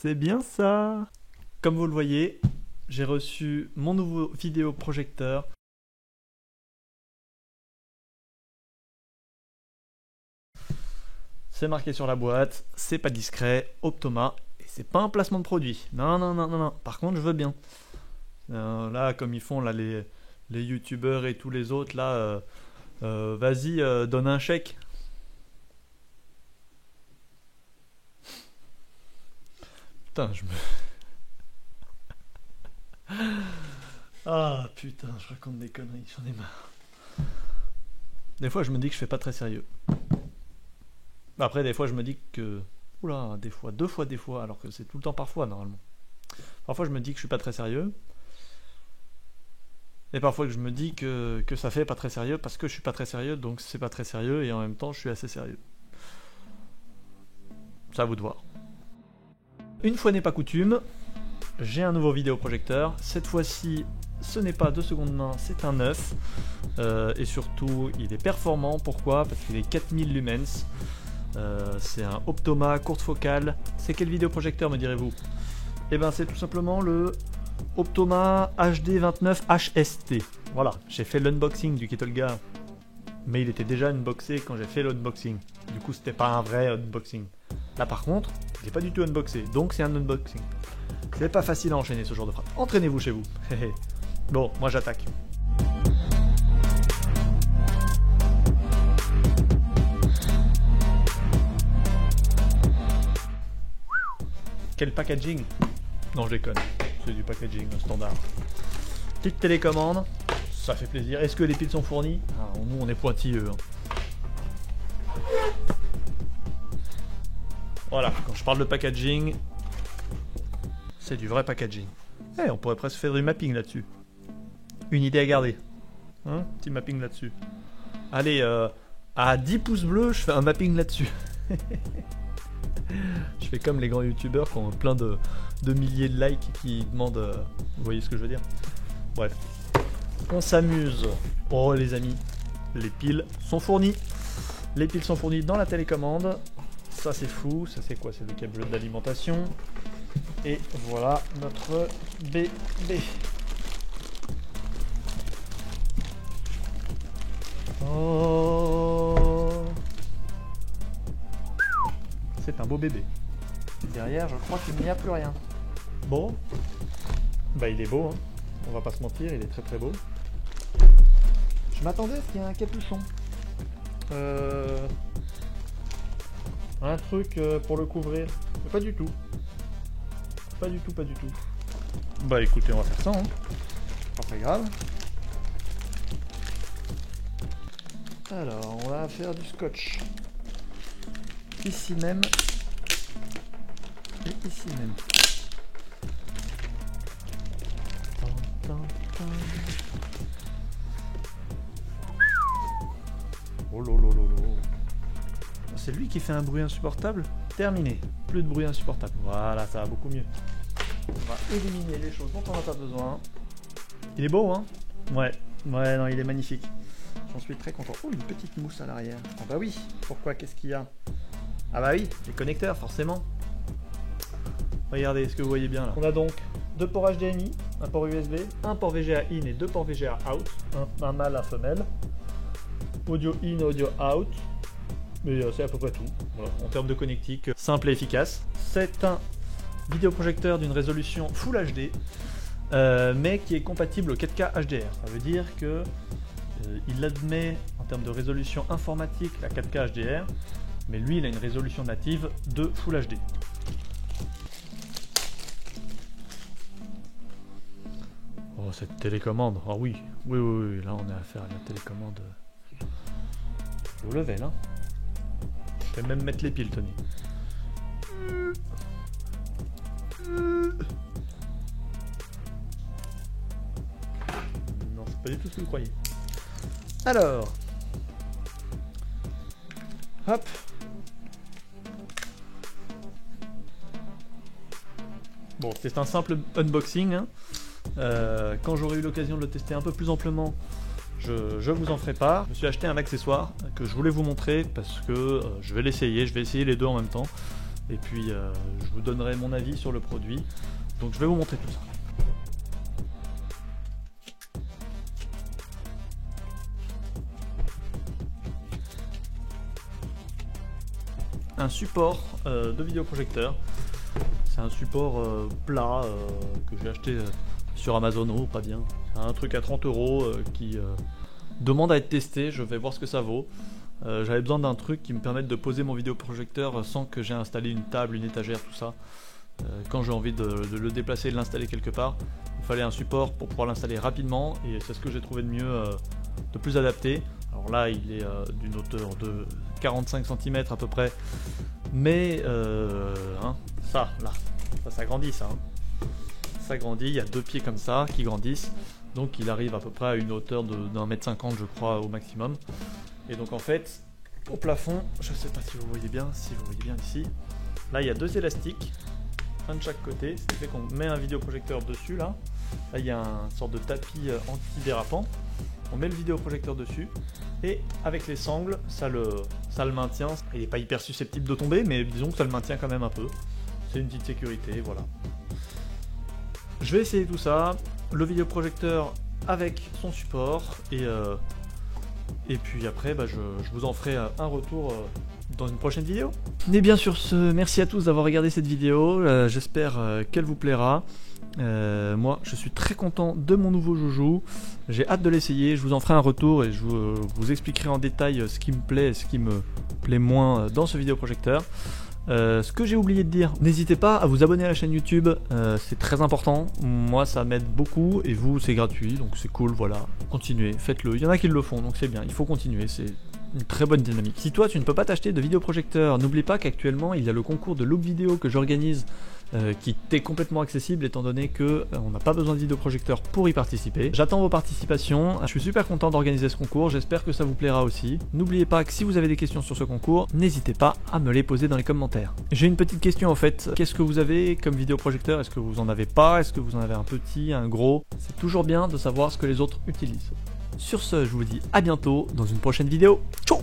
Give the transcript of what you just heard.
C'est bien ça. Comme vous le voyez, j'ai reçu mon nouveau vidéoprojecteur. C'est marqué sur la boîte, c'est pas discret, Optoma, et c'est pas un placement de produit. Non, non, non, non, non. Par contre, je veux bien. Là, comme ils font là, les youtubeurs et tous les autres, là, vas-y, donne un chèque. Putain, je me... Ah putain, je raconte des conneries, j'en ai marre. Des fois, je me dis que je fais pas très sérieux. Après, des fois, je me dis que... Oula, des fois, deux fois, des fois, alors que c'est tout le temps parfois, normalement. Parfois, je me dis que je suis pas très sérieux. Et parfois, je me dis que ça fait pas très sérieux parce que je suis pas très sérieux, donc c'est pas très sérieux, et en même temps, je suis assez sérieux. C'est à vous de voir. Une fois n'est pas coutume, j'ai un nouveau vidéoprojecteur. Cette fois-ci, ce n'est pas de seconde main, c'est un neuf. Et surtout, il est performant. Pourquoi? Parce qu'il est 4000 lumens. C'est un Optoma courte focale. C'est quel vidéoprojecteur, me direz-vous? Eh ben, c'est tout simplement le Optoma HD29 HST. Voilà, j'ai fait l'unboxing du Kettlegar, mais il était déjà unboxé quand j'ai fait l'unboxing. Du coup, c'était pas un vrai unboxing. Là, par contre, il n'est pas du tout unboxé, donc c'est un unboxing. C'est pas facile à enchaîner ce genre de phrase. Entraînez-vous chez vous. Bon, moi j'attaque. Quel packaging? Non, je déconne. C'est du packaging standard. Petite télécommande, ça fait plaisir. Est-ce que les piles sont fournies? Nous, on est pointilleux. Voilà, quand je parle de packaging, c'est du vrai packaging. On pourrait presque faire du mapping là-dessus. Une idée à garder. Petit mapping là-dessus. Allez, à 10 pouces bleus, je fais un mapping là-dessus. Je fais comme les grands youtubeurs qui ont plein de milliers de likes qui demandent... vous voyez ce que je veux dire? Bref. On s'amuse. Oh les amis, les piles sont fournies. Les piles sont fournies dans la télécommande. Ça c'est fou. Ça c'est quoi? C'est le câble d'alimentation. Et voilà notre bébé. Oh, c'est un beau bébé. Derrière, je crois qu'il n'y a plus rien. Bon, bah il est beau, hein. On va pas se mentir, il est très très beau. Je m'attendais à ce qu'il y ait un capuchon. Un truc pour le couvrir. Mais pas du tout. Pas du tout, pas du tout. Bah écoutez, on va faire ça, hein. Pas très grave. Alors, on va faire du scotch. Ici même. Et ici même. Oh lolo. C'est lui qui fait un bruit insupportable. Terminé. Plus de bruit insupportable. Voilà, ça va beaucoup mieux. On va éliminer les choses dont on n'a pas besoin. Il est beau, hein? Ouais, non, il est magnifique. J'en suis très content. Oh, une petite mousse à l'arrière. Ah bah oui, pourquoi? Qu'est-ce qu'il y a? Ah bah oui, les connecteurs, forcément. Regardez, est-ce que vous voyez bien là? On a donc deux ports HDMI, un port USB, un port VGA in et deux ports VGA out. Un mâle, un femelle. Audio in, audio out. Mais c'est à peu près tout. Voilà. En termes de connectique, simple et efficace. C'est un vidéoprojecteur d'une résolution Full HD, mais qui est compatible au 4K HDR. Ça veut dire que il admet en termes de résolution informatique la 4K HDR, mais lui il a une résolution native de Full HD. Oh, cette télécommande, oh oui, là on est à faire la télécommande au level, hein. Je vais même mettre les piles, Tony. Non, c'est pas du tout ce que vous croyez. Alors, hop. Bon, c'est un simple unboxing, hein. Quand j'aurai eu l'occasion de le tester un peu plus amplement, je vous en ferai part. Je me suis acheté un accessoire que je voulais vous montrer parce que je vais l'essayer, je vais essayer les deux en même temps. Et puis je vous donnerai mon avis sur le produit. Donc je vais vous montrer tout ça. Un support de vidéoprojecteur. C'est un support plat que j'ai acheté sur Amazon, oh pas bien. C'est un truc à 30 € qui demande à être testé, je vais voir ce que ça vaut. J'avais besoin d'un truc qui me permette de poser mon vidéoprojecteur sans que j'ai installé une table, une étagère, tout ça. Quand j'ai envie de le déplacer et de l'installer quelque part, il fallait un support pour pouvoir l'installer rapidement et c'est ce que j'ai trouvé de mieux, de plus adapté. Alors là il est d'une hauteur de 45 cm à peu près, mais ça grandit ça. Ça grandit, il y a deux pieds comme ça qui grandissent, donc il arrive à peu près à une hauteur d'1,50 m je crois au maximum. Et donc en fait, au plafond, je sais pas si vous voyez bien, ici, là il y a deux élastiques, un de chaque côté, ce qui fait qu'on met un vidéoprojecteur dessus là. Là il y a une sorte de tapis anti-dérapant. On met le vidéoprojecteur dessus et avec les sangles, ça le maintient. Il n'est pas hyper susceptible de tomber, mais disons que ça le maintient quand même un peu. C'est une petite sécurité, voilà. Je vais essayer tout ça, le vidéoprojecteur avec son support et puis après je vous en ferai un retour dans une prochaine vidéo. Et bien sur ce, merci à tous d'avoir regardé cette vidéo, j'espère qu'elle vous plaira. Moi je suis très content de mon nouveau joujou, j'ai hâte de l'essayer, je vous en ferai un retour et je vous expliquerai en détail ce qui me plaît et ce qui me plaît moins dans ce vidéoprojecteur. Ce que j'ai oublié de dire, n'hésitez pas à vous abonner à la chaîne YouTube, c'est très important, moi ça m'aide beaucoup et vous c'est gratuit donc c'est cool, voilà, continuez, faites-le, il y en a qui le font donc c'est bien, il faut continuer, c'est une très bonne dynamique. Si toi tu ne peux pas t'acheter de vidéoprojecteur, n'oublie pas qu'actuellement il y a le concours de look vidéo que j'organise qui est complètement accessible étant donné que on n'a pas besoin de vidéoprojecteur pour y participer. J'attends vos participations, je suis super content d'organiser ce concours, j'espère que ça vous plaira aussi. N'oubliez pas que si vous avez des questions sur ce concours, n'hésitez pas à me les poser dans les commentaires. J'ai une petite question en fait, qu'est-ce que vous avez comme vidéoprojecteur? Est-ce que vous en avez pas? Est-ce que vous en avez un petit, un gros? C'est toujours bien de savoir ce que les autres utilisent. Sur ce, je vous dis à bientôt dans une prochaine vidéo. Ciao!